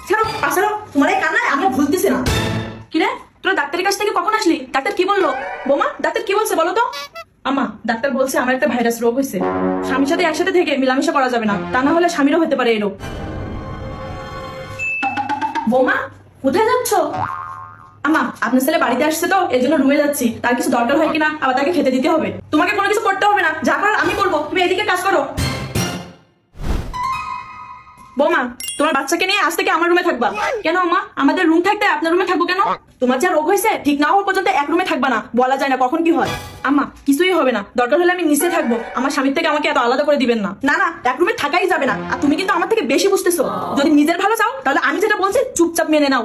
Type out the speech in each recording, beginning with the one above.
ছাড়ো পাশারো, তোমার এই কান্নায় আমি ভুলতেছি না। কিরে, তোরা ডাক্তারের কাছ থেকে কখন আসলি? ডাক্তার কি বললো? বোমা, ডাক্তার কি বলছে বলো তো? আম্মা, ডাক্তার বলছে আমার একটা ভাইরাস রোগ হয়েছে। স্বামীর সাথে একসাথে থেকে মিলামিশা করা যাবে না, তা না হলে স্বামীরও হতে পারে এই রোগ। বোমা, কোথায় যাচ্ছ? আম্মা, আপনার ছেলে বাড়িতে আসছে তো এই জন্য রুমে যাচ্ছি। তার কিছু দরকার হয় কিনা আবার তাকে খেতে দিতে হবে। তোমাকে কোনো কিছু করতে হবে না, যা করার আমি করবো, তুমি এদিকে কাজ করো। বৌমা, তোমার বাচ্চাকে নিয়ে আজ থেকে আমার রুমে থাকবা। কেন আম্মা, আমাদের রুম থাকতে আপনার রুমে থাকবো কেন? তোমার যা রোগ হয়েছে ঠিক না হওয়া পর্যন্ত এক রুমে থাকবা না, বলা যায় না কখন কি হয়। আম্মা, কিছুই হবে না, দরকার হলে আমি নিচে থাকবো, আমার স্বামীর থেকে আমাকে এত আলাদা করে দিবেন না। না না, এক রুমে থাকাই যাবে না। আর তুমি কিন্তু আমার থেকে বেশি বুঝতেছো। যদি নিজের ভালো চাও তাহলে আমি যেটা বলছি চুপচাপ মেনে নাও।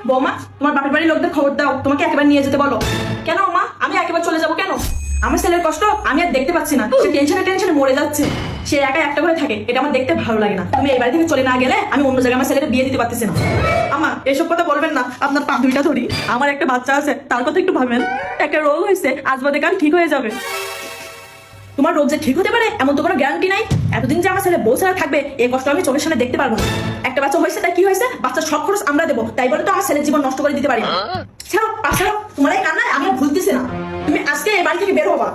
বৌমা, তোমার বাপের বাড়ির লোকদের খবর দাও, তোমাকে একেবারে নিয়ে যেতে বলো। কেন মা, আমি একেবারে চলে যাবো কেন? আমার ছেলের কষ্ট আমি আর দেখতে পাচ্ছি না, সে টেনশনে টেনশনে মরে যাচ্ছে। সে একা একটা ঘরে থাকে, এটা আমার দেখতে ভালো লাগে না। তুমি এই বাড়ি থেকে চলে না গেলে আমি অন্য জায়গায় আমার ছেলেকে বিয়ে দিতে পারতেছি না। আমার এসব কথা বলবেন না, আপনার পা দুইটা ধরি। আমার একটা বাচ্চা আছে, তার কথা একটু ভাবেন। একটা রোগ হয়েছে, আজ বাদে কাল ঠিক হয়ে যাবে। তোমার রোগ যে ঠিক হতে পারে এমন তো কোনো গ্যারান্টি নাই। এতদিন যে আমার ছেলে বউ ছাড়া থাকবে এই কষ্ট আমি চোখের সামনে দেখতে পারবো না। একটা বাচ্চা হয়েছে, তাই কি হয়েছে? বাচ্চার সব খরচ আমরা দেবো, তাই বলে তো আমার ছেলের জীবন নষ্ট করে দিতে পারি না। ছাড়ো, তোমার এই কান্নায় আমি আর ভুলতেছি না। তুমি আজকে এই বাড়ি থেকে বের হবা।